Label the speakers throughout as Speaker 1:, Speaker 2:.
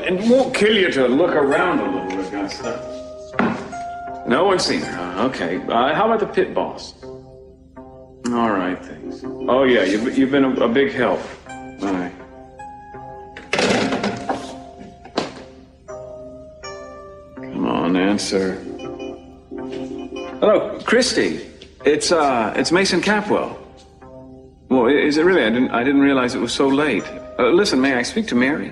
Speaker 1: it won't kill you to look around a little, Augusta. No one's seen her, huh? Okay. How about the pit boss? All right, thanks. Oh, yeah, you've been a big help. All right. Come on, answer. Hello, Christy. It's Mason Capwell. Well, is it really? I didn't realize it was so late. Listen, may I speak to Mary?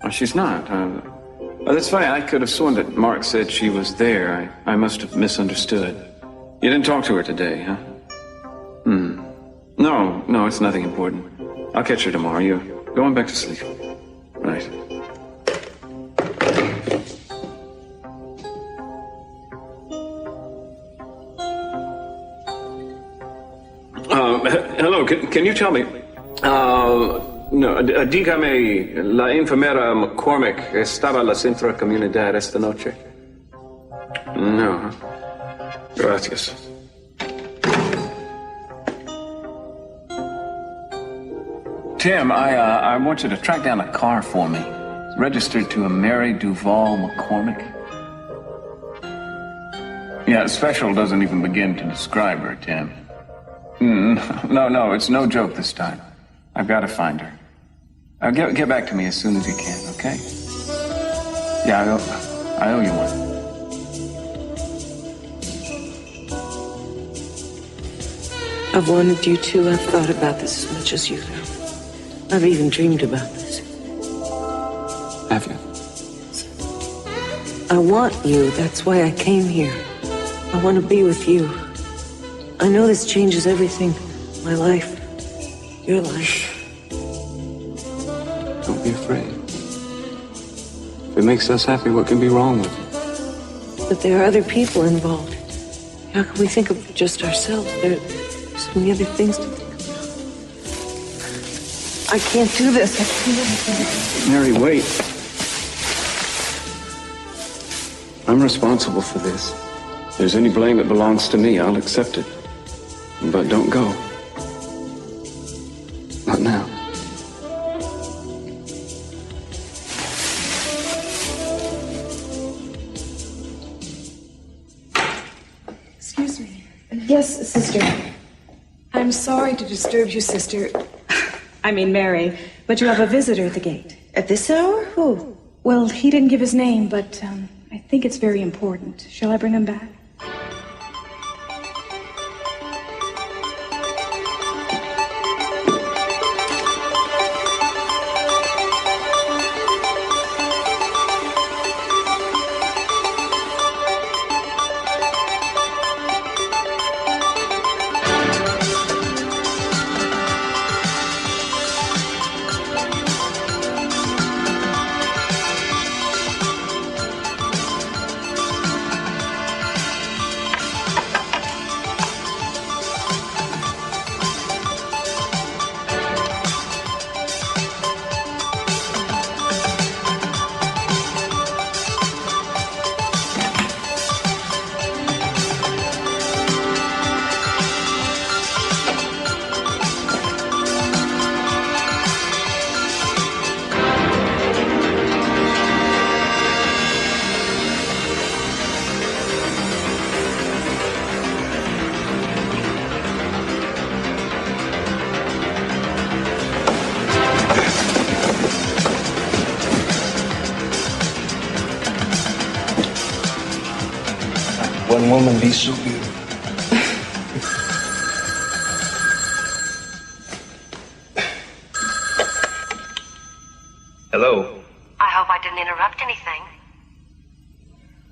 Speaker 1: Oh, she's not. That's funny. I could have sworn that Mark said she was there. I must have misunderstood. You didn't talk to her today, huh? No, it's nothing important. I'll catch her tomorrow. You're going back to sleep. Right. Hello, can you tell me? No, dígame, la enfermera McCormick estaba en la centro comunidad esta noche? No. Gracias. Tim, I want you to track down a car for me. It's registered to a Mary Duval McCormick. Yeah, special doesn't even begin to describe her, Tim. No, it's no joke this time. I've got to find her. Get back to me as soon as you can, okay? Yeah, I owe you one.
Speaker 2: I've wanted you to. I've thought about this as much as you have. I've even dreamed about this.
Speaker 1: Have you?
Speaker 2: I want you. That's why I came here. I want to be with you. I know this changes everything. My life. Your life.
Speaker 1: Don't be afraid. If it makes us happy, what can be wrong with it?
Speaker 2: But there are other people involved. How can we think of just ourselves? There are so many other things to think about. I can't do this. I can't.
Speaker 1: Mary, wait. I'm responsible for this. If there's any blame that belongs to me, I'll accept it. But don't go. Not now.
Speaker 3: Excuse me. Yes, sister. I'm sorry to disturb you, sister. I mean, Mary, but you have a visitor at the gate.
Speaker 2: At this hour? Who?
Speaker 3: Well, he didn't give his name, but I think it's very important. Shall I bring him back?
Speaker 4: One woman be so beautiful.
Speaker 5: Hello.
Speaker 6: I hope I didn't interrupt anything.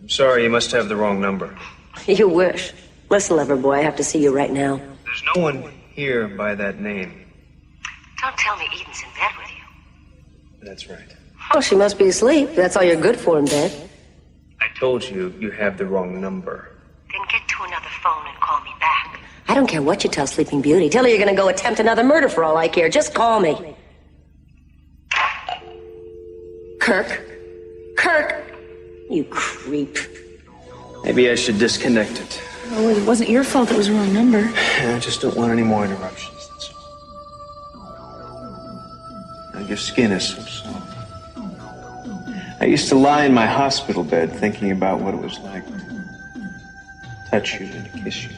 Speaker 5: I'm sorry, you must have the wrong number.
Speaker 2: You wish. Listen, lover boy, I have to see you right now.
Speaker 5: There's no one here by that name.
Speaker 6: Don't tell me Eden's in bed with you.
Speaker 5: That's right.
Speaker 2: Oh, she must be asleep. That's all you're good for in bed.
Speaker 5: I told you, you have the wrong number.
Speaker 6: Then get to another phone and call me back.
Speaker 2: I don't care what you tell Sleeping Beauty. Tell her you're going to go attempt another murder for all I care. Just call me. Kirk? Kirk! You creep.
Speaker 5: Maybe I should disconnect it.
Speaker 3: Oh, it wasn't your fault it was the wrong number.
Speaker 5: I just don't want any more interruptions, that's all. Now, your skin is so soft. I used to lie in my hospital bed thinking about what it was like to touch you and to kiss you.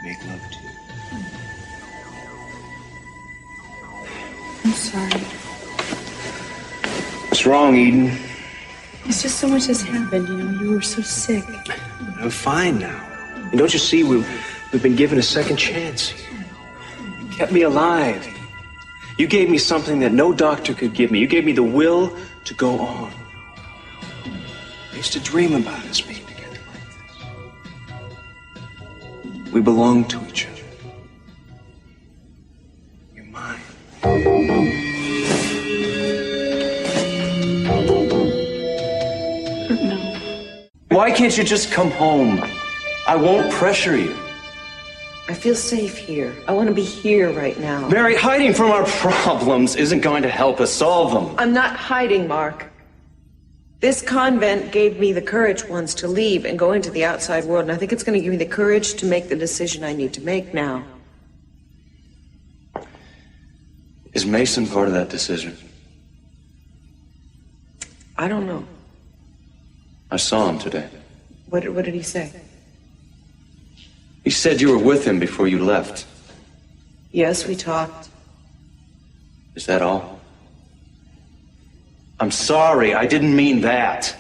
Speaker 5: Make love to you.
Speaker 3: I'm sorry.
Speaker 5: What's wrong, Eden?
Speaker 3: It's just so much has happened, you know. You were so sick.
Speaker 5: I'm fine now. And don't you see, we've been given a second chance. You kept me alive. You gave me something that no doctor could give me. You gave me the will to go on. I used to dream about us being together like this. We belong to each other. You're mine.
Speaker 3: No.
Speaker 7: Why can't you just come home? I won't pressure you.
Speaker 2: I feel safe here. I want to be here right now.
Speaker 7: Mary, hiding from our problems isn't going to help us solve them.
Speaker 2: I'm not hiding, Mark. This convent gave me the courage once to leave and go into the outside world, and I think it's going to give me the courage to make the decision I need to make now.
Speaker 7: Is Mason part of that decision?
Speaker 2: I don't know.
Speaker 7: I saw him today.
Speaker 2: What did he say?
Speaker 7: He said you were with him before you left.
Speaker 2: Yes, we talked.
Speaker 7: Is that all? I'm sorry, I didn't mean that.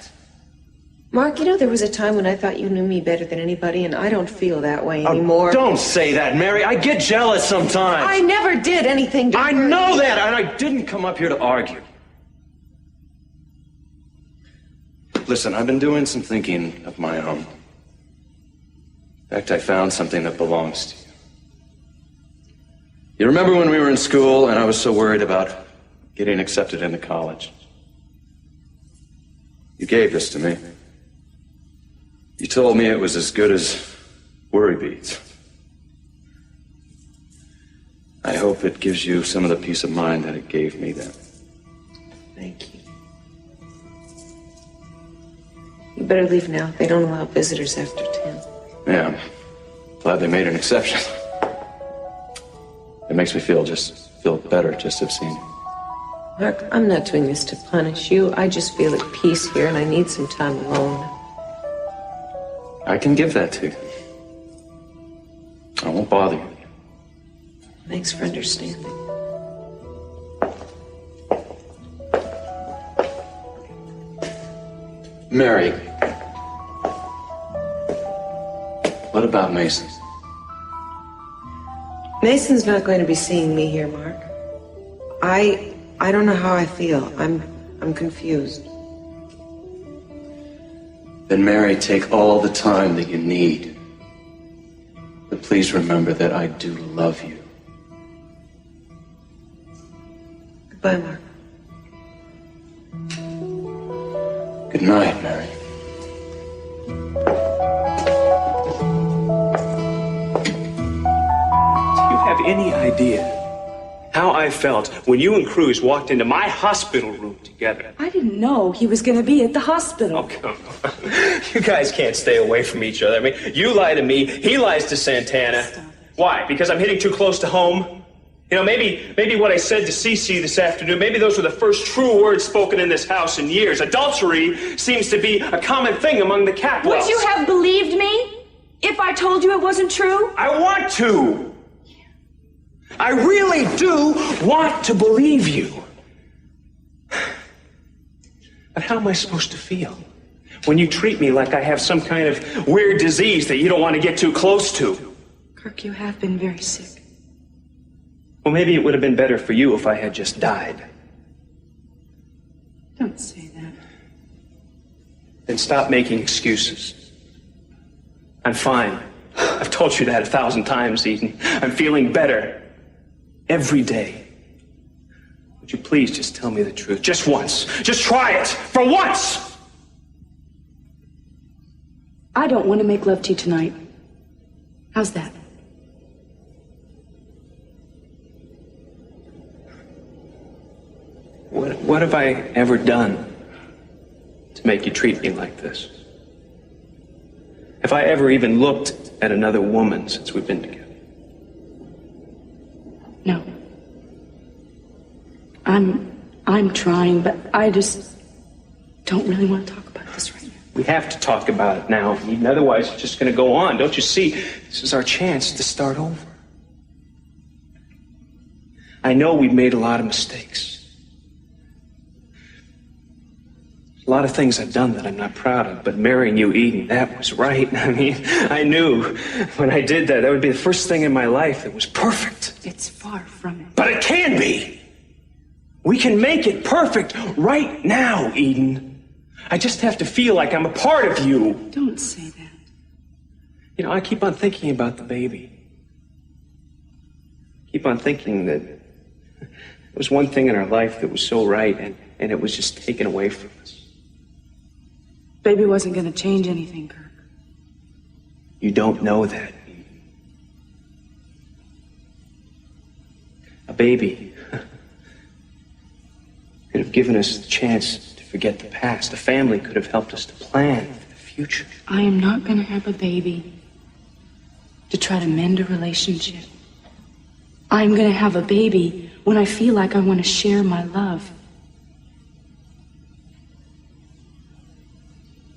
Speaker 2: Mark, you know, there was a time when I thought you knew me better than anybody, and I don't feel that way anymore.
Speaker 7: Oh, don't say that, Mary. I get jealous sometimes.
Speaker 2: I never did anything to
Speaker 7: I
Speaker 2: hurt
Speaker 7: know
Speaker 2: you.
Speaker 7: that, and I didn't come up here to argue. Listen, I've been doing some thinking of my own. In fact, I found something that belongs to you. You remember when we were in school and I was so worried about getting accepted into college? You gave this to me. You told me it was as good as worry beads. I hope it gives you some of the peace of mind that it gave me then.
Speaker 2: Thank you. You better leave now. They don't allow visitors after 10.
Speaker 7: Yeah, I'm glad they made an exception. It makes me feel better just to have seen you.
Speaker 2: Mark, I'm not doing this to punish you. I just feel at peace here, and I need some time alone.
Speaker 7: I can give that to you. I won't bother you.
Speaker 2: Thanks for understanding.
Speaker 7: Mary, what about Mason?
Speaker 2: Mason's not going to be seeing me here, Mark. I don't know how I feel. I'm confused.
Speaker 7: Then, Mary, take all the time that you need. But please remember that I do love you.
Speaker 2: Goodbye, Mark.
Speaker 7: Good night, Mary.
Speaker 5: Do you have any idea how I felt when you and Cruz walked into my hospital room together?
Speaker 3: I didn't know he was going to be at the hospital.
Speaker 5: Oh, come on. You guys can't stay away from each other. I mean, you lie to me, he lies to Santana. Why? Because I'm hitting too close to home? You know, maybe what I said to Cece this afternoon, maybe those were the first true words spoken in this house in years. Adultery seems to be a common thing among the Capwells.
Speaker 3: Would you have believed me if I told you it wasn't true?
Speaker 5: I want to. I really do want to believe you. But how am I supposed to feel when you treat me like I have some kind of weird disease that you don't want to get too close to?
Speaker 3: Kirk, you have been very sick.
Speaker 5: Well, maybe it would have been better for you if I had just died.
Speaker 3: Don't say that.
Speaker 5: Then stop making excuses. I'm fine. I've told you that 1,000 times, Eden. I'm feeling better every day. Would you please just tell me the truth? Just once. Just try it. For once!
Speaker 3: I don't want to make love to you tonight. How's that?
Speaker 5: What have I ever done to make you treat me like this? Have I ever even looked at another woman since we've been together?
Speaker 3: No. I'm I'm trying, but I just don't really want to talk about this right now.
Speaker 5: We have to talk about it now, Eden. Otherwise, it's just going to go on. Don't you see? This is our chance to start over. I know we've made a lot of mistakes. A lot of things I've done that I'm not proud of, but marrying you, Eden, that was right. I mean, I knew when I did that, that would be the first thing in my life that was perfect.
Speaker 3: It's far from it.
Speaker 5: But it can be. We can make it perfect right now, Eden. I just have to feel like I'm a part of you.
Speaker 3: Don't say that.
Speaker 5: You know, I keep on thinking about the baby. Keep on thinking that there was one thing in our life that was so right, and it was just taken away from us.
Speaker 3: Baby wasn't going to change anything, Kirk.
Speaker 5: You don't know that, Eden. A baby could have given us the chance to forget the past. A family could have helped us to plan for the future.
Speaker 3: I am not going to have a baby to try to mend a relationship. I'm going to have a baby when I feel like I want to share my love.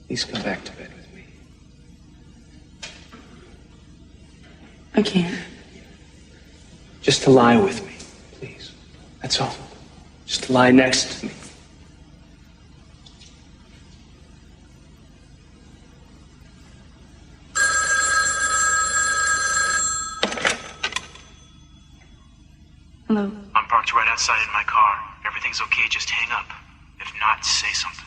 Speaker 5: Please come back to bed with me.
Speaker 3: I can't.
Speaker 5: Just to lie with me, please. That's all. Just to lie next to me.
Speaker 3: Hello?
Speaker 8: I'm parked right outside in my car. If everything's okay, just hang up. If not, say something.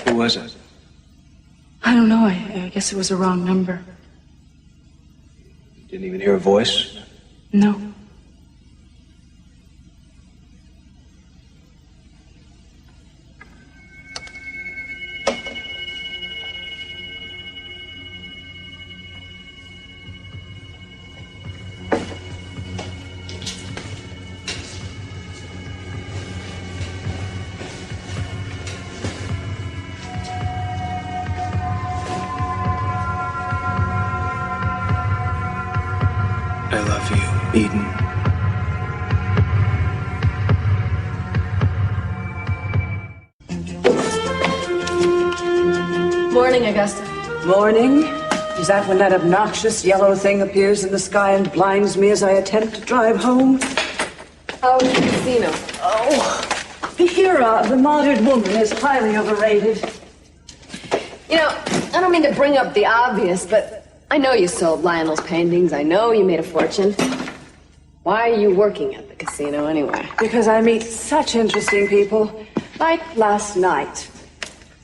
Speaker 5: Who was it?
Speaker 3: I don't know. I guess it was a wrong number.
Speaker 5: You didn't even hear a voice?
Speaker 3: No.
Speaker 5: I love you, Eden.
Speaker 9: Morning, Augusta.
Speaker 10: Morning. Is that when that obnoxious yellow thing appears in the sky and blinds me as I attempt to drive home?
Speaker 9: Oh, the casino.
Speaker 10: Oh, the era of the modern woman is highly overrated.
Speaker 9: You know, I don't mean to bring up the obvious, but I know you sold Lionel's paintings. I know you made a fortune. Why are you working at the casino anyway?
Speaker 10: Because I meet such interesting people. Like last night.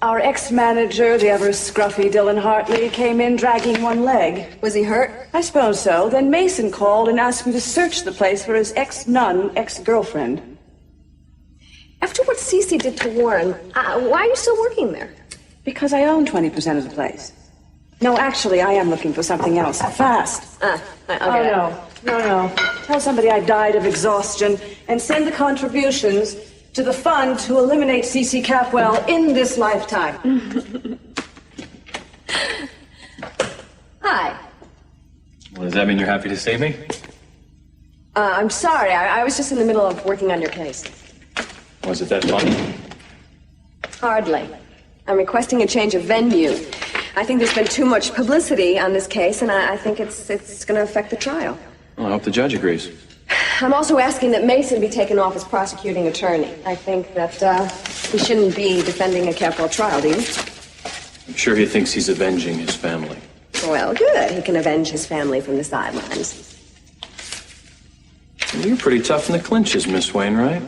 Speaker 10: Our ex-manager, the ever scruffy Dylan Hartley, came in dragging one leg.
Speaker 9: Was he hurt?
Speaker 10: I suppose so. Then Mason called and asked me to search the place for his ex-nun, ex-girlfriend.
Speaker 9: After what Cece did to Warren, why are you still working there?
Speaker 10: Because I own 20% of the place. No, actually, I am looking for something else. Fast.
Speaker 9: Okay.
Speaker 10: Oh, no. Tell somebody I died of exhaustion and send the contributions to the fund to eliminate C.C. Capwell in this lifetime.
Speaker 9: Hi.
Speaker 7: Well, does that mean you're happy to save me?
Speaker 9: I'm sorry. I was just in the middle of working on your case.
Speaker 7: Was it that funny?
Speaker 9: Hardly. I'm requesting a change of venue. I think there's been too much publicity on this case, and I think it's going to affect the trial.
Speaker 1: Well, I hope the judge agrees.
Speaker 9: I'm also asking that Mason be taken off as prosecuting attorney. I think that he shouldn't be defending a capital trial, do you?
Speaker 7: I'm sure he thinks he's avenging his family.
Speaker 9: Well, good. He can avenge his family from the sidelines.
Speaker 7: You're pretty tough in the clinches, Miss Wainwright.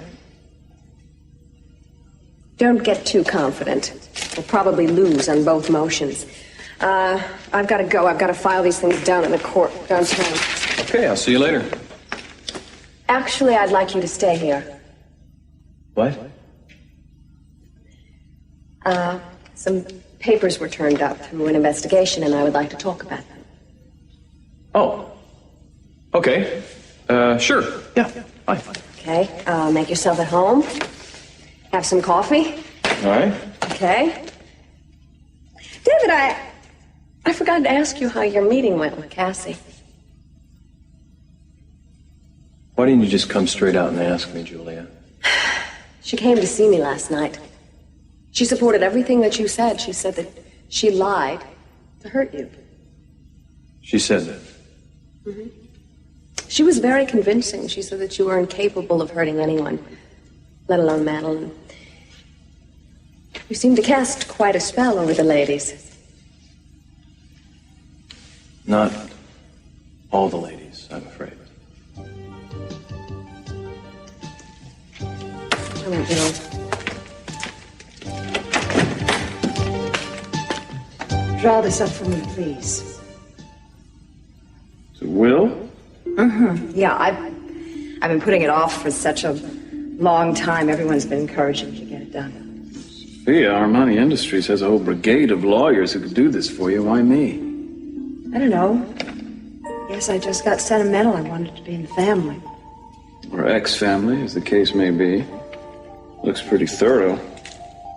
Speaker 9: Don't get too confident. We'll probably lose on both motions. I've got to go. I've got to file these things down in the court downtown.
Speaker 1: Okay, I'll see you later.
Speaker 9: Actually, I'd like you to stay here.
Speaker 7: What?
Speaker 9: Some papers were turned up through an investigation, and I would like to talk about them.
Speaker 1: Oh. Okay. Sure. Yeah, fine.
Speaker 9: Okay, make yourself at home. Have some coffee.
Speaker 1: All right.
Speaker 9: Okay. David, I forgot to ask you how your meeting went with Cassie.
Speaker 7: Why didn't you just come straight out and ask me, Julia?
Speaker 9: She came to see me last night. She supported everything that you said. She said that she lied to hurt you.
Speaker 7: She said that.
Speaker 9: Mm-hmm. She was very convincing. She said that you were incapable of hurting anyone, let alone Madeline. You seemed to cast quite a spell over the ladies.
Speaker 7: Not all the ladies, I'm afraid.
Speaker 9: I want you
Speaker 10: to draw this up for me, please.
Speaker 1: It's a will?
Speaker 10: Mm-hmm. Yeah, I've been putting it off for such a long time. Everyone's been encouraging me to get it done.
Speaker 1: Sophia, Armani Industries has a whole brigade of lawyers who could do this for you. Why me?
Speaker 10: I don't know. Guess I just got sentimental. I wanted to be in the family.
Speaker 1: Or ex-family, as the case may be. Looks pretty thorough.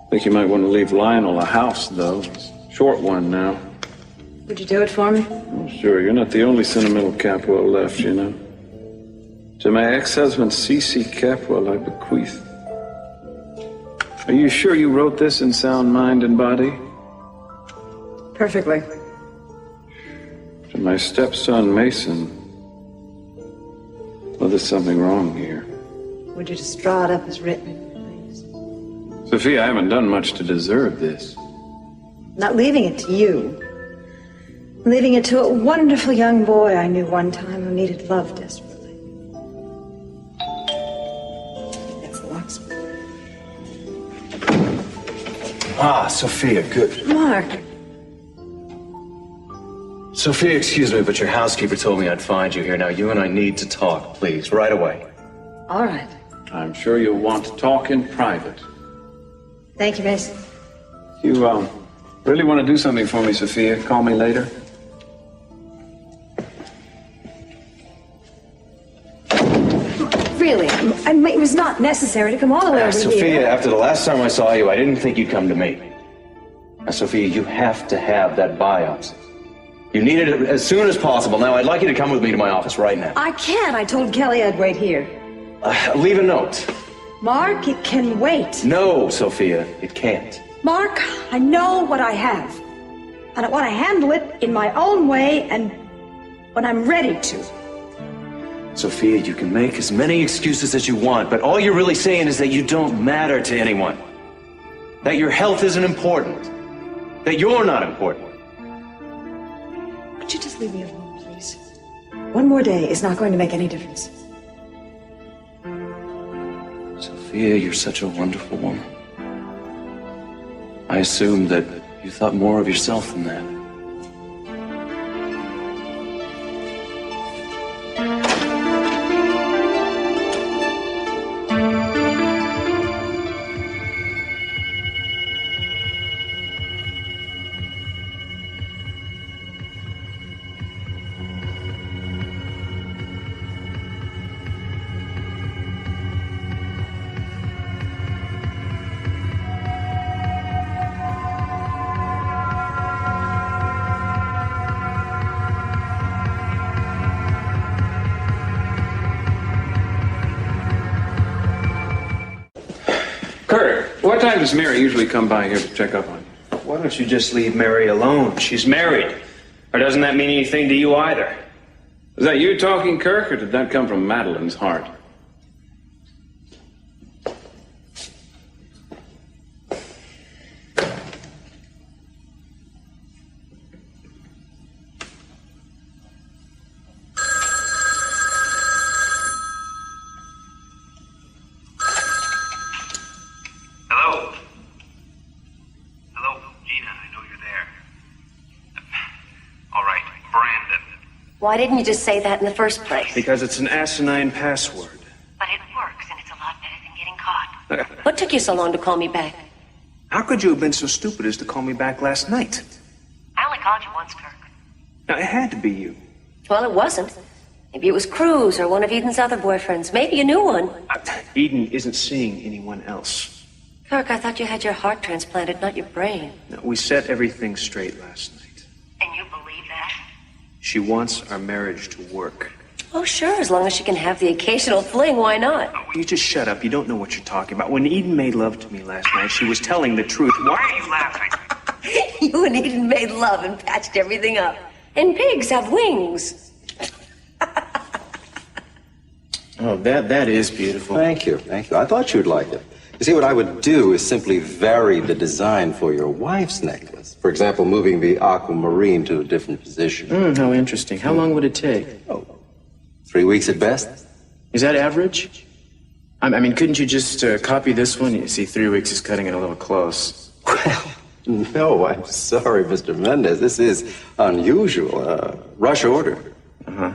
Speaker 1: Think you might want to leave Lionel a house, though. It's a short one now.
Speaker 10: Would you do it for me?
Speaker 1: Oh, sure, you're not the only sentimental Capwell left, you know. To my ex-husband, C.C. Capwell, I bequeath. Are you sure you wrote this in sound mind and body?
Speaker 10: Perfectly.
Speaker 1: To my stepson, Mason. Well, there's something wrong here.
Speaker 10: Would you just draw it up as written?
Speaker 1: Sophia, I haven't done much to deserve this.
Speaker 10: Not leaving it to you. Leaving it to a wonderful young boy I knew one time who needed love desperately. That's the locksmith.
Speaker 7: Ah, Sophia, good.
Speaker 10: Mark.
Speaker 7: Sophia, excuse me, but your housekeeper told me I'd find you here. Now, you and I need to talk, please, right away.
Speaker 10: All right.
Speaker 1: I'm sure you'll want to talk in private.
Speaker 10: Thank you, Mason.
Speaker 1: You, really want to do something for me, Sophia? Call me later.
Speaker 10: Really? It was not necessary to come all the way over
Speaker 7: Sophia,
Speaker 10: here.
Speaker 7: after the last time I saw you, I didn't think you'd come to me. Now, Sophia, you have to have that biopsy. You need it as soon as possible. Now, I'd like you to come with me to my office right now.
Speaker 10: I can't. I told Kelly I'd wait here.
Speaker 7: Leave a note.
Speaker 10: Mark, it can wait.
Speaker 7: No, Sophia, it can't.
Speaker 10: Mark, I know what I have. And I want to handle it in my own way and when I'm ready to.
Speaker 7: Sophia, you can make as many excuses as you want, but all you're really saying is that you don't matter to anyone. That your health isn't important. That you're not important.
Speaker 10: Could you just leave me alone, please? One more day is not going to make any difference.
Speaker 7: Sophia, you're such a wonderful woman. I assumed that you thought more of yourself than that.
Speaker 1: What time does Mary usually come by here to check up on you?
Speaker 5: Why don't you just leave Mary alone? She's married. Or doesn't that mean anything to you either?
Speaker 1: Is that you talking, Kirk, or did that come from Madeline's heart?
Speaker 6: Why didn't you just say that in the first place?
Speaker 5: Because it's an asinine password.
Speaker 6: But it works, and it's a lot better than getting caught. What took you so long to call me back?
Speaker 5: How could you have been so stupid as to call me back last night?
Speaker 6: I only called you once, Kirk.
Speaker 5: Now, it had to be you.
Speaker 6: Well, it wasn't. Maybe it was Cruz or one of Eden's other boyfriends. Maybe a new one.
Speaker 5: Eden isn't seeing anyone else.
Speaker 6: Kirk, I thought you had your heart transplanted, not your brain.
Speaker 5: No, we set everything straight last night.
Speaker 6: And you believe that?
Speaker 5: She wants our marriage to work.
Speaker 6: Oh, sure, as long as she can have the occasional fling, why not?
Speaker 5: Oh, you just shut up. You don't know what you're talking about. When Eden made love to me last night, she was telling the truth. Why are you laughing?
Speaker 6: You and Eden made love and patched everything up. And pigs have wings.
Speaker 11: Oh, that is beautiful.
Speaker 12: Thank you. I thought you'd like it. You see, what I would do is simply vary the design for your wife's necklace. For example, moving the aquamarine to a different position.
Speaker 11: How interesting. How long would it take?
Speaker 12: 3 weeks at best.
Speaker 11: Is that average? I mean, couldn't you just copy this one? You see, 3 weeks is cutting it a little close.
Speaker 12: Well, no, I'm sorry, Mr. Mendez. This is unusual. Rush order.
Speaker 11: Uh-huh.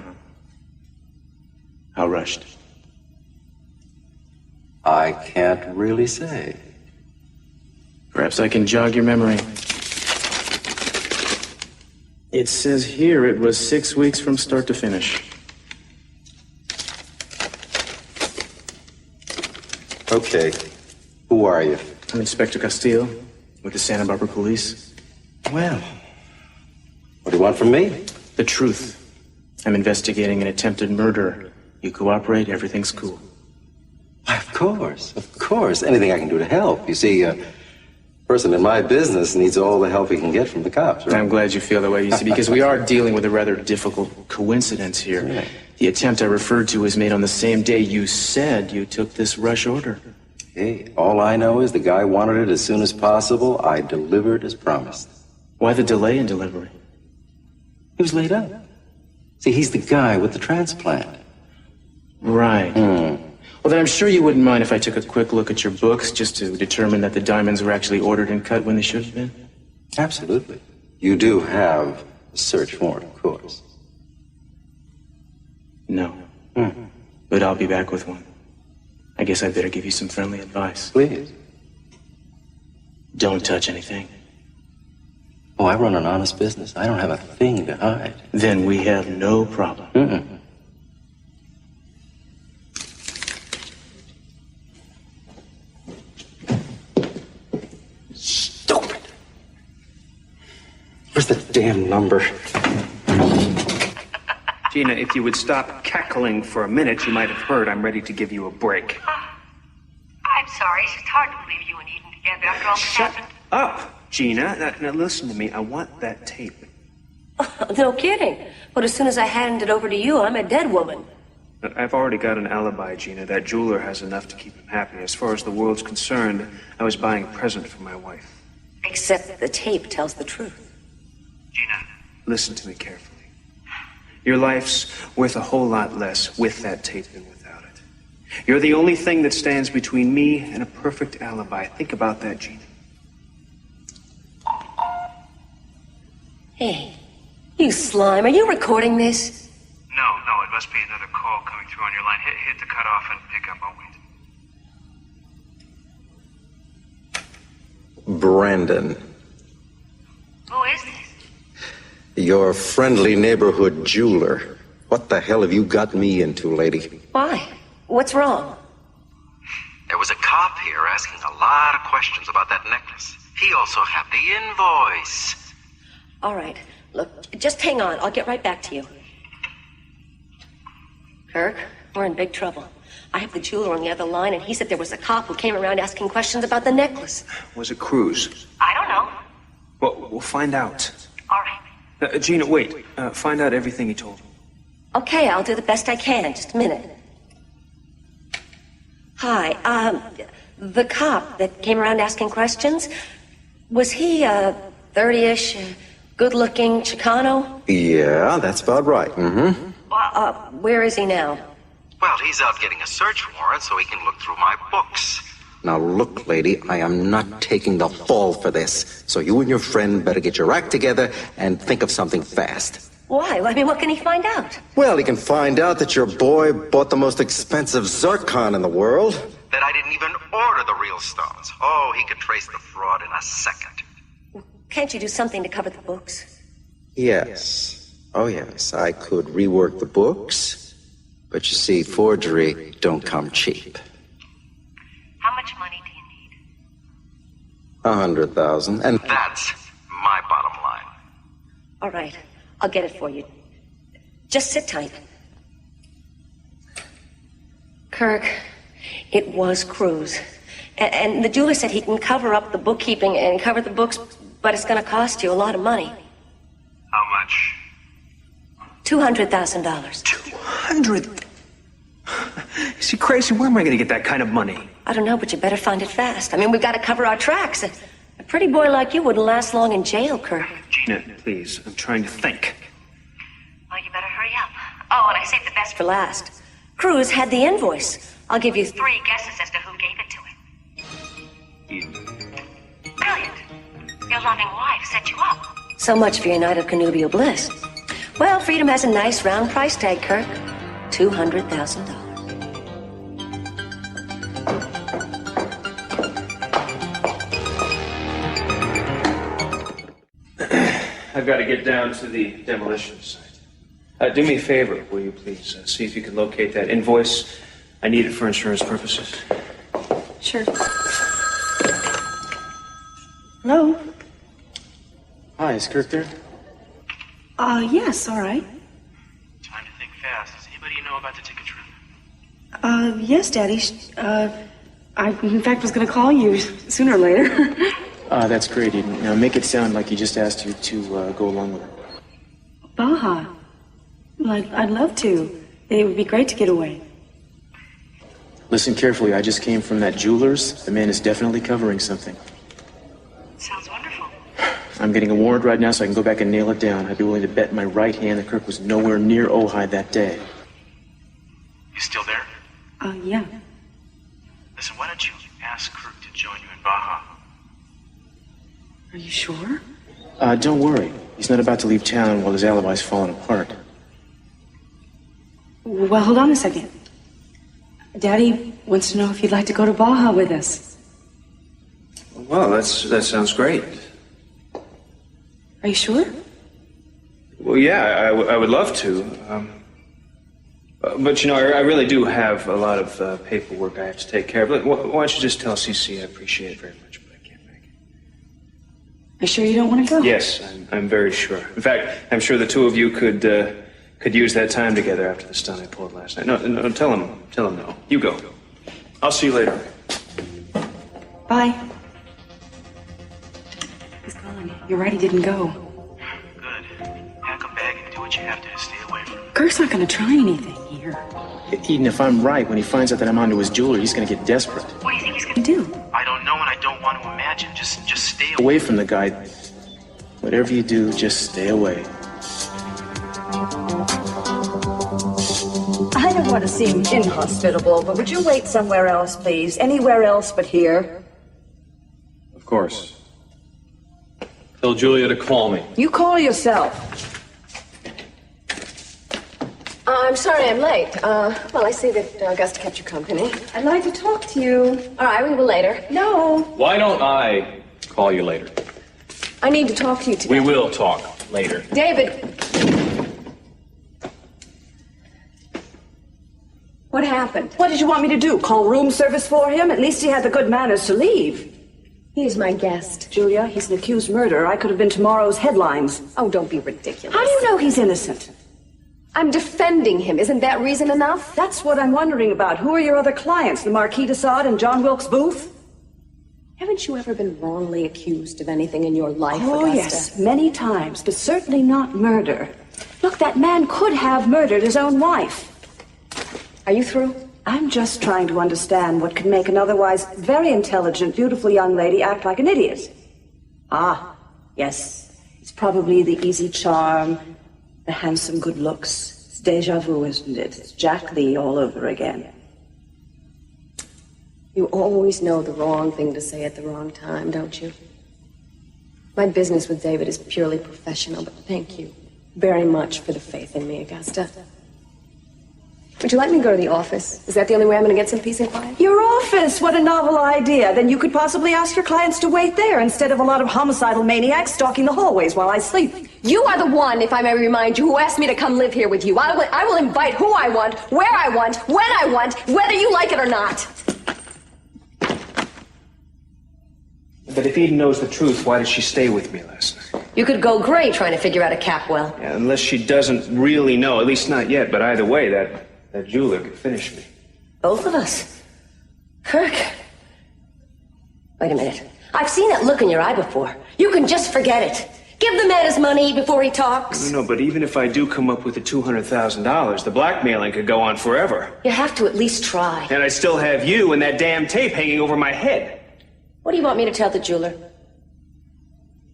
Speaker 11: How rushed?
Speaker 12: I can't really say.
Speaker 11: Perhaps I can jog your memory. It says here it was 6 weeks from start to finish.
Speaker 12: Okay. Who are you?
Speaker 11: I'm Inspector Castillo with the Santa Barbara Police.
Speaker 12: Well, what do you want from me?
Speaker 11: The truth. I'm investigating an attempted murder. You cooperate, everything's cool.
Speaker 12: Of course. Anything I can do to help. You see, a person in my business needs all the help he can get from the cops, right?
Speaker 11: I'm glad you feel that way, you see, because we are dealing with a rather difficult coincidence here.
Speaker 12: Right.
Speaker 11: The attempt I referred to was made on the same day you said you took this rush order.
Speaker 12: Hey, all I know is the guy wanted it as soon as possible. I delivered as promised.
Speaker 11: Why the delay in delivery?
Speaker 12: He was laid up. See, he's the guy with the transplant.
Speaker 11: Right. Well, then I'm sure you wouldn't mind if I took a quick look at your books just to determine that the diamonds were actually ordered and cut when they should have been?
Speaker 12: Absolutely. You do have a search warrant, of course.
Speaker 11: No. But I'll be back with one. I guess I'd better give you some friendly advice.
Speaker 12: Please.
Speaker 11: Don't touch anything.
Speaker 12: Oh, I run an honest business. I don't have a thing to hide.
Speaker 11: Then we have no problem.
Speaker 12: Stupid. Where's the damn number?
Speaker 5: Gina, if you would stop cackling for a minute, you might have heard I'm ready to give you a break.
Speaker 6: I'm sorry. It's just hard to believe you and Eden together after all this happened.
Speaker 5: Up, Gina. Now listen to me. I want that tape.
Speaker 6: No kidding. But as soon as I hand it over to you, I'm a dead woman.
Speaker 5: I've already got an alibi, Gina. That jeweler has enough to keep him happy. As far as the world's concerned, I was buying a present for my wife.
Speaker 6: Except that the tape tells the truth.
Speaker 5: Gina, listen to me carefully. Your life's worth a whole lot less with that tape than without it. You're the only thing that stands between me and a perfect alibi. Think about that, Gina.
Speaker 6: Hey, you slime, are you recording this?
Speaker 8: No, it must be another call coming through on your line. Hit the cutoff and pick up. I'll wait.
Speaker 12: Brandon.
Speaker 6: Who is this?
Speaker 12: Your friendly neighborhood jeweler. What the hell have you got me into, lady?
Speaker 6: Why? What's wrong?
Speaker 13: There was a cop here asking a lot of questions about that necklace. He also had the invoice.
Speaker 6: All right. Look, just hang on. I'll get right back to you. Kirk, we're in big trouble. I have the jeweler on the other line, and he said there was a cop who came around asking questions about the necklace.
Speaker 5: Was it Cruz?
Speaker 6: I don't know.
Speaker 5: Well, we'll find out.
Speaker 6: All right.
Speaker 5: Gina, wait. Find out everything he told you.
Speaker 6: Okay, I'll do the best I can. Just a minute. Hi, the cop that came around asking questions, was he, 30-ish, good-looking Chicano?
Speaker 12: Yeah, that's about right.
Speaker 6: Where is he now?
Speaker 13: Well, he's out getting a search warrant so he can look through my books.
Speaker 12: Now look, lady, I am not taking the fall for this. So you and your friend better get your act together and think of something fast.
Speaker 6: Why? I mean, what can he find out?
Speaker 12: Well, he can find out that your boy bought the most expensive zircon in the world.
Speaker 13: That I didn't even order the real stones. Oh, he could trace the fraud in a second.
Speaker 6: Can't you do something to cover the books?
Speaker 12: Yes. Oh, yes, I could rework the books. But you see, forgery don't come cheap.
Speaker 6: How much money do you need?
Speaker 12: 100,000. And
Speaker 13: That's my bottom line.
Speaker 6: All right, I'll get it for you. Just sit tight. Kirk, it was Cruz. And the jeweler said he can cover up the bookkeeping and cover the books, but it's going to cost you a lot of money.
Speaker 8: How much?
Speaker 6: $200,000.
Speaker 5: 200? Is he crazy? Where am I going to get that kind of money?
Speaker 6: I don't know, but you better find it fast. I mean, we've got to cover our tracks. A pretty boy like you wouldn't last long in jail, Kirk.
Speaker 5: Gina, please. I'm trying to think.
Speaker 6: Well, you better hurry up. Oh, and I saved the best for last. Cruz had the invoice. I'll give you 3 guesses as to who gave it to him. Brilliant. Your loving wife set you up. So much for your night of connubial bliss. Well, freedom has a nice round price tag, Kirk. $200,000.
Speaker 5: I've got to get down to the demolition site. Do me a favor, will you please? See if you can locate that invoice. I need it for insurance purposes.
Speaker 3: Sure. Hello?
Speaker 11: Hi, is Kirk there?
Speaker 3: Yes, all right.
Speaker 8: Time to think fast. Does anybody know about the ticket trip?
Speaker 3: Yes, Daddy. I, in fact, was going to call you sooner or later.
Speaker 11: That's great, Eden. Now, make it sound like he just asked you to go along with it.
Speaker 3: Baja. Well, I'd love to. It would be great to get away.
Speaker 11: Listen carefully. I just came from that jeweler's. The man is definitely covering something.
Speaker 6: Sounds wonderful.
Speaker 11: I'm getting a warrant right now so I can go back and nail it down. I'd be willing to bet my right hand that Kirk was nowhere near Ojai that day.
Speaker 8: You still there?
Speaker 3: Yeah.
Speaker 8: Listen, why don't you ask Kirk to join you in Baja?
Speaker 3: Are you sure?
Speaker 11: Don't worry. He's not about to leave town while his alibi's falling apart.
Speaker 3: Well, hold on a second. Daddy wants to know if you'd like to go to Baja with us.
Speaker 5: Well, that sounds great.
Speaker 3: Are you sure?
Speaker 5: Well, yeah, I would love to. But, you know, I really do have a lot of paperwork I have to take care of. Why don't you just tell CC I appreciate it very much, but I can't make it.
Speaker 3: Are you sure you don't want to go?
Speaker 5: Yes, I'm very sure. In fact, I'm sure the two of you could use that time together after the stunt I pulled last night. No, tell him no. You go. I'll see you later.
Speaker 3: Bye. He's gone. You're right, he didn't go.
Speaker 8: Good. Pack a bag and do what you have to stay away from him.
Speaker 3: Kirk's not going to try anything here.
Speaker 11: Eden, if I'm right, when he finds out that I'm onto his jeweler, he's going to get desperate.
Speaker 3: What do you think he's going to do?
Speaker 8: I don't know and I don't want to imagine. Just stay away.
Speaker 11: Away from the guy. Whatever you do, just stay away.
Speaker 10: I don't want to seem inhospitable, but would you wait somewhere else, please? Anywhere else but here?
Speaker 12: of course. Tell Julia to call me.
Speaker 10: You call yourself.
Speaker 9: I'm sorry I'm late. Well, I see that Augusta kept you company.
Speaker 10: I'd like to talk to you.
Speaker 9: All right, we will later.
Speaker 10: No.
Speaker 12: Why don't I call you later?
Speaker 9: I need to talk to you today.
Speaker 12: We will talk later.
Speaker 9: David. What happened?
Speaker 10: What did you want me to do? Call room service for him? At least he had the good manners to leave.
Speaker 9: He's my guest.
Speaker 10: Julia, he's an accused murderer. I could have been tomorrow's headlines.
Speaker 9: Oh, don't be ridiculous.
Speaker 10: How do you know he's innocent?
Speaker 9: I'm defending him. Isn't that reason enough?
Speaker 10: That's what I'm wondering about. Who are your other clients? The Marquis de Sade and John Wilkes Booth?
Speaker 9: Haven't you ever been wrongly accused of anything in your life,
Speaker 10: Oh,
Speaker 9: Augusta?
Speaker 10: yes, many times, but certainly not murder. Look, that man could have murdered his own wife.
Speaker 9: Are you through?
Speaker 10: I'm just trying to understand what could make an otherwise very intelligent, beautiful young lady act like an idiot. Ah, yes. It's probably the easy charm, the handsome good looks. It's deja vu, isn't it? It's Jack Lee all over again.
Speaker 9: You always know the wrong thing to say at the wrong time, don't you? My business with David is purely professional, but thank you very much for the faith in me, Augusta. Would you like me to go to the office? Is that the only way I'm going to get some peace and quiet?
Speaker 10: Your office? What a novel idea. Then you could possibly ask your clients to wait there instead of a lot of homicidal maniacs stalking the hallways while I sleep.
Speaker 9: You are the one, if I may remind you, who asked me to come live here with you. I will invite who I want, where I want, when I want, whether you like it or not.
Speaker 5: But if Eden knows the truth, why did she stay with me last night?
Speaker 6: You could go gray trying to figure out a Capwell.
Speaker 5: Yeah, unless she doesn't really know, at least not yet. But either way, that jeweler could finish me.
Speaker 6: Both of us. Kirk. Wait a minute. I've seen that look in your eye before. You can just forget it. Give the man his money before he talks.
Speaker 5: No, but even if I do come up with the $200,000, the blackmailing could go on forever.
Speaker 6: You have to at least try.
Speaker 5: And I still have you and that damn tape hanging over my head.
Speaker 6: What do you want me to tell the jeweler?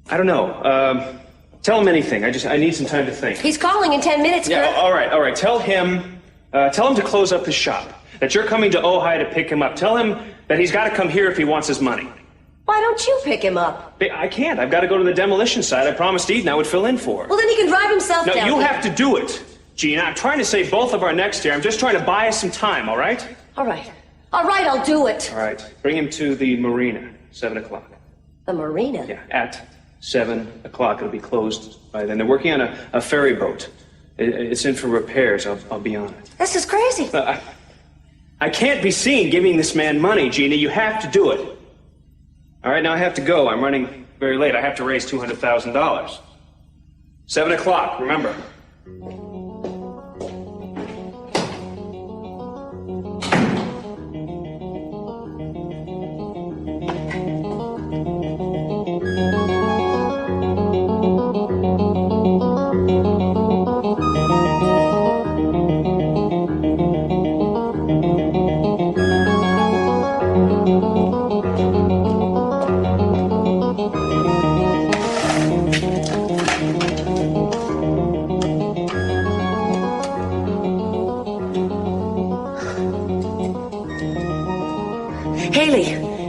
Speaker 5: I don't know. Tell him anything. I need some time to think.
Speaker 6: He's calling in 10 minutes,
Speaker 5: Yeah,
Speaker 6: Kirk.
Speaker 5: all right. Tell him to close up his shop. That you're coming to Ojai to pick him up. Tell him that he's got to come here if he wants his money.
Speaker 6: Why don't you pick him up?
Speaker 5: I can't. I've got to go to the demolition site. I promised Eden I would fill in for her.
Speaker 6: Well, then he can drive himself down.
Speaker 5: No, you
Speaker 6: here.
Speaker 5: have to do it, Gina. I'm trying to save both of our necks here. I'm just trying to buy us some time, all right?
Speaker 6: All right. All right, I'll do it.
Speaker 5: All right. Bring him to the marina, 7 o'clock.
Speaker 6: The marina?
Speaker 5: Yeah, at 7 o'clock. It'll be closed by then. They're working on a ferry boat. It's in for repairs. I'll be on it.
Speaker 6: This is crazy.
Speaker 5: I can't be seen giving this man money, Gina. You have to do it. All right, now I have to go. I'm running very late. I have to raise $200,000. 7 o'clock, remember.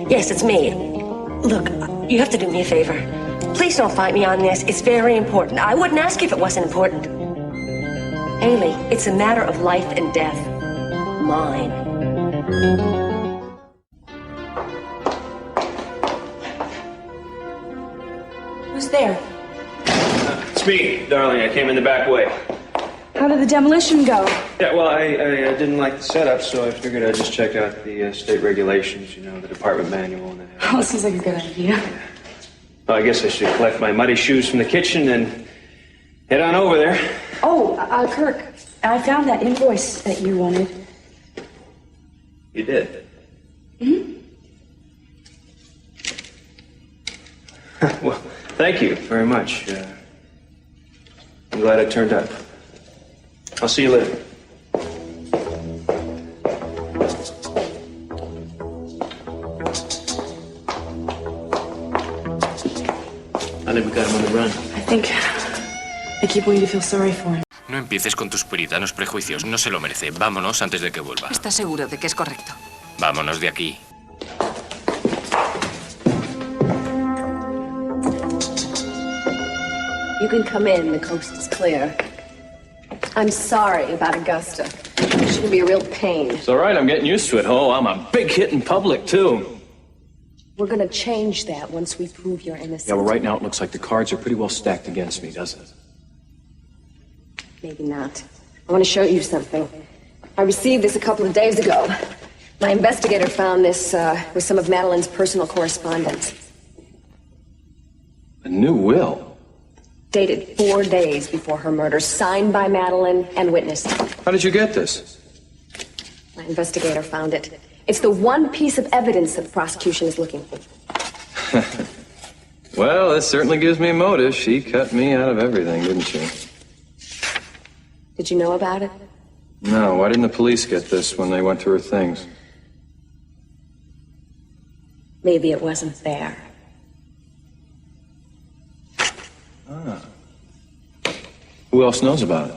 Speaker 6: Yes, it's me. Look, you have to do me a favor. Please don't fight me on this. It's very important. I wouldn't ask if it wasn't important. Haley, it's a matter of life and death. Mine.
Speaker 3: Who's there?
Speaker 5: It's me, darling. I came in the back way.
Speaker 3: How did the demolition go?
Speaker 5: Yeah, well, I didn't like the setup, so I figured I'd just check out the state regulations, you know, the department manual and that.
Speaker 3: Oh, seems like a good idea.
Speaker 5: Well, I guess I should collect my muddy shoes from the kitchen and head on over there.
Speaker 3: Oh, Kirk, I found that invoice that you wanted.
Speaker 5: You did?
Speaker 3: Mm-hmm.
Speaker 5: Well, thank you very much. I'm glad I turned up. I'll see you later.
Speaker 11: I think we got him on the run.
Speaker 3: I think I keep waiting to feel sorry for him.
Speaker 14: No empieces con tus puritanos prejuicios. No se lo merece. Vámonos antes de que vuelva.
Speaker 15: ¿Estás seguro de que es correcto?
Speaker 14: Vámonos de aquí.
Speaker 9: You can come in. The coast is clear. I'm sorry about Augusta. She can be a real pain.
Speaker 16: It's all right. I'm getting used to it. Oh, I'm a big hit in public, too.
Speaker 9: We're gonna change that once we prove you're innocent.
Speaker 16: Yeah, well, right now it looks like the cards are pretty well stacked against me, doesn't it?
Speaker 9: Maybe not. I want to show you something. I received this a couple of days ago. My investigator found this with some of Madeline's personal correspondence.
Speaker 16: A new will?
Speaker 9: Dated 4 days before her murder, signed by Madeline and witnessed.
Speaker 16: How did you get this?
Speaker 9: My investigator found it. It's the one piece of evidence that the prosecution is looking for.
Speaker 16: Well, this certainly gives me a motive. She cut me out of everything, didn't she?
Speaker 9: Did you know about it?
Speaker 16: No, why didn't the police get this when they went through her things?
Speaker 9: Maybe it wasn't there.
Speaker 16: Ah. Who else knows about it?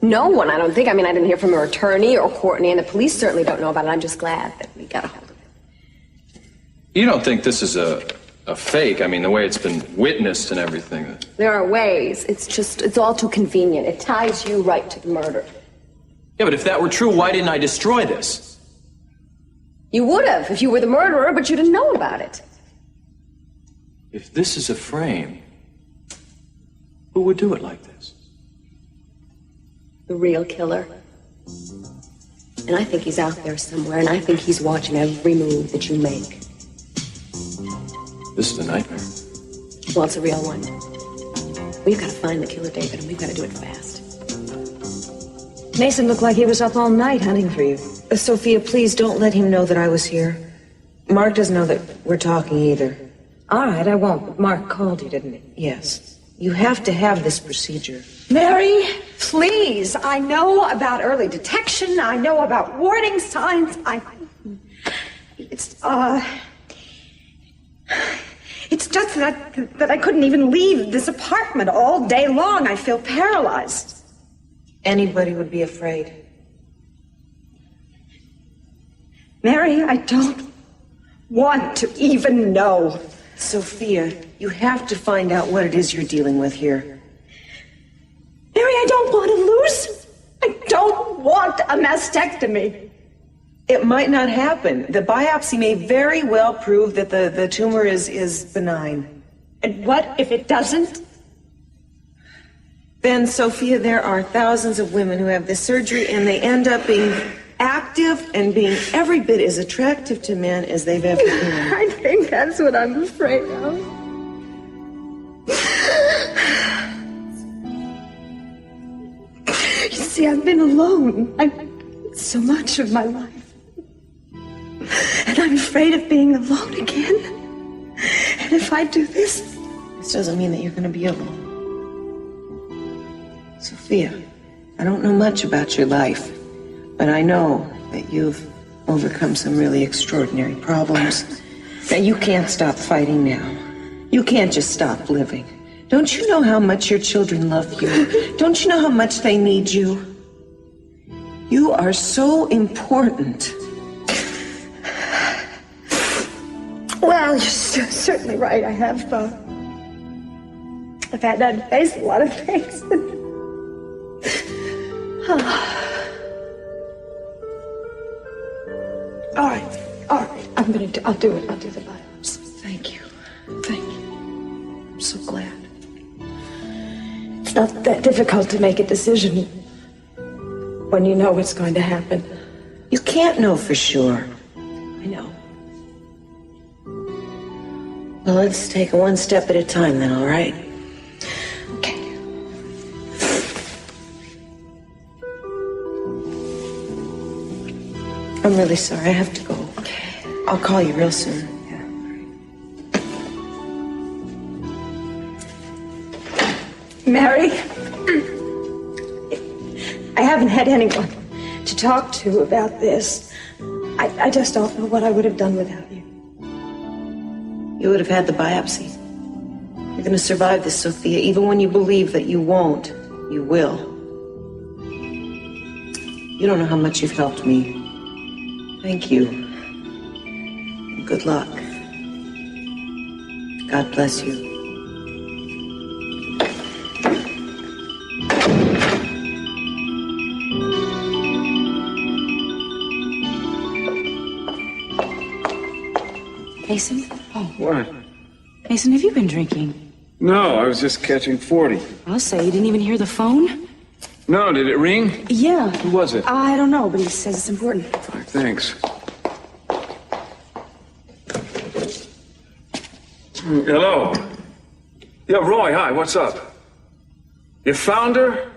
Speaker 9: No one, I don't think. I mean, I didn't hear from her attorney or Courtney, and the police certainly don't know about it. I'm just glad that we got a hold of it.
Speaker 16: You don't think this is a fake? I mean, the way it's been witnessed and everything.
Speaker 9: There are ways. It's all too convenient. It ties you right to the murder.
Speaker 16: Yeah, but if that were true, why didn't I destroy this?
Speaker 9: You would have if you were the murderer, but you didn't know about it.
Speaker 16: If this is a frame, who would do it like this?
Speaker 9: The real killer. And I think he's out there somewhere, and I think he's watching every move that you make.
Speaker 16: This is a nightmare.
Speaker 9: Well, it's a real one. We've got to find the killer, David, and we've got to do it fast.
Speaker 2: Mason looked like he was up all night hunting for you. Sophia, please don't let him know that I was here. Mark doesn't know that we're talking either. All right, I won't. But Mark called you, didn't he? Yes. You have to have this procedure.
Speaker 10: Mary, please. I know about early detection. I know about warning signs. It's just that I couldn't even leave this apartment all day long. I feel paralyzed.
Speaker 2: Anybody would be afraid.
Speaker 10: Mary, I don't want to even know.
Speaker 2: Sophia, you have to find out what it is you're dealing with here.
Speaker 10: Mary, I don't want to lose. I don't want a mastectomy.
Speaker 2: It might not happen. The biopsy may very well prove that the tumor is benign.
Speaker 10: And what if it doesn't?
Speaker 2: Then, Sophia, there are thousands of women who have this surgery and they end up being active and being every bit as attractive to men as they've ever been.
Speaker 10: I think that's what I'm afraid of. You see, I've been alone. So much of my life. And I'm afraid of being alone again. And if I do this
Speaker 2: doesn't mean that you're going to be alone. Sophia, I don't know much about your life, but I know that you've overcome some really extraordinary problems. Now, you can't stop fighting now. You can't just stop living. Don't you know how much your children love you? Don't you know how much they need you? You are so important.
Speaker 10: Well, you're certainly right. I've had to face a lot of things. All right. I'll do it. I'll do the biopsy.
Speaker 2: Thank you. I'm so glad.
Speaker 10: It's not that difficult to make a decision when you know what's going to happen.
Speaker 2: You can't know for sure.
Speaker 10: I know.
Speaker 2: Well, let's take it one step at a time then, all right?
Speaker 10: Okay.
Speaker 2: I'm really sorry. I have to go. Okay. I'll call you real soon.
Speaker 10: Mary, I haven't had anyone to talk to about this. I just don't know what I would have done without you.
Speaker 2: You would have had the biopsy. You're going to survive this, Sophia. Even when you believe that you won't, you will. You don't know how much you've helped me. Thank you. Good luck. God bless you.
Speaker 3: Mason? Oh.
Speaker 1: What?
Speaker 3: Mason, have you been drinking?
Speaker 1: No, I was just catching 40.
Speaker 3: I'll say, you didn't even hear the phone?
Speaker 1: No, did it ring?
Speaker 3: Yeah.
Speaker 1: Who was it?
Speaker 3: I don't know, but he says it's important.
Speaker 1: Thanks. Hello. Yeah, Roy, hi, what's up? You found her?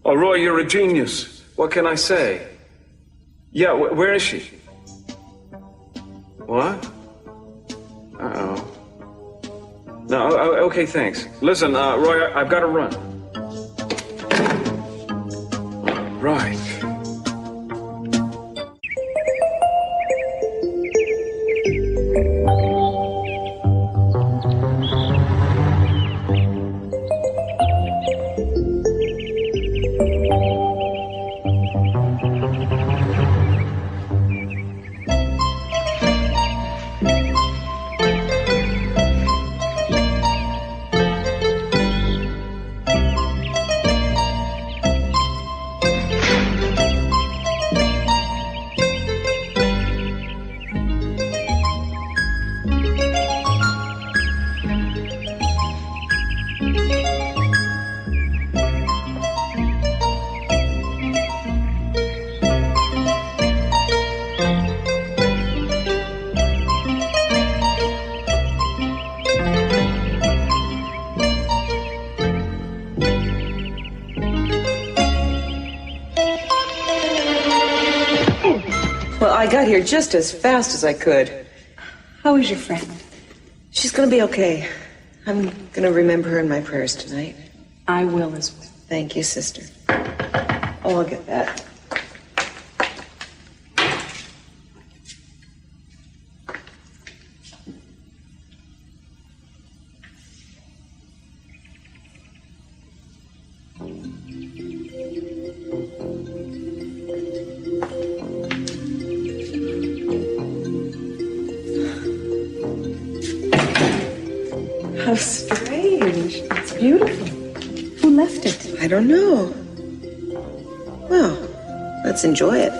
Speaker 1: Oh, Roy, you're a genius. What can I say? Yeah, where is she? What? Uh-oh. No, okay, thanks. Listen, Roy, I've got to run. Right.
Speaker 2: got here just as fast as I could.
Speaker 3: How is your friend?
Speaker 2: She's gonna be okay. I'm gonna remember her in my prayers tonight.
Speaker 3: I will as well.
Speaker 2: Thank you, sister. Oh, I'll get that.
Speaker 3: How strange. It's beautiful. Who left it?
Speaker 2: I don't know. Well, let's enjoy it.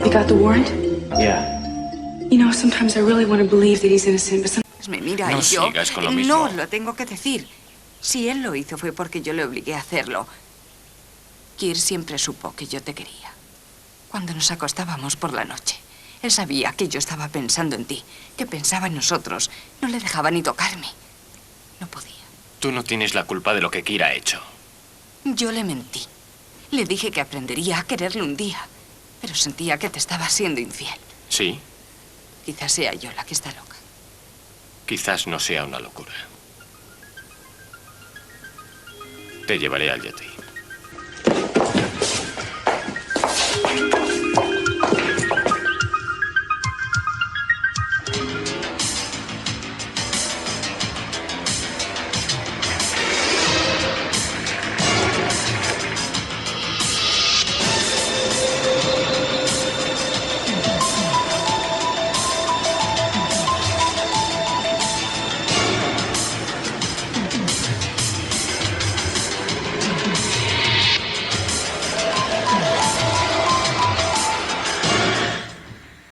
Speaker 3: You got the warrant?
Speaker 11: Yeah.
Speaker 3: You know, sometimes I really want to believe that he's innocent, but sometimes...
Speaker 15: Me mira,
Speaker 14: No
Speaker 15: y yo
Speaker 14: sigas con lo mismo.
Speaker 15: no lo tengo que decir. Si él lo hizo fue porque yo le obligué a hacerlo. Kir siempre supo que yo te quería. Cuando nos acostábamos por la noche, él sabía que yo estaba pensando en ti, que pensaba en nosotros. No le dejaba ni tocarme. No podía.
Speaker 14: Tú no tienes la culpa de lo que Kir ha hecho.
Speaker 15: Yo le mentí. Le dije que aprendería a quererle un día, pero sentía que te estaba siendo infiel.
Speaker 14: Sí,
Speaker 15: Quizás sea yo la que está loca.
Speaker 14: quizás no sea una locura. Te llevaré al yate.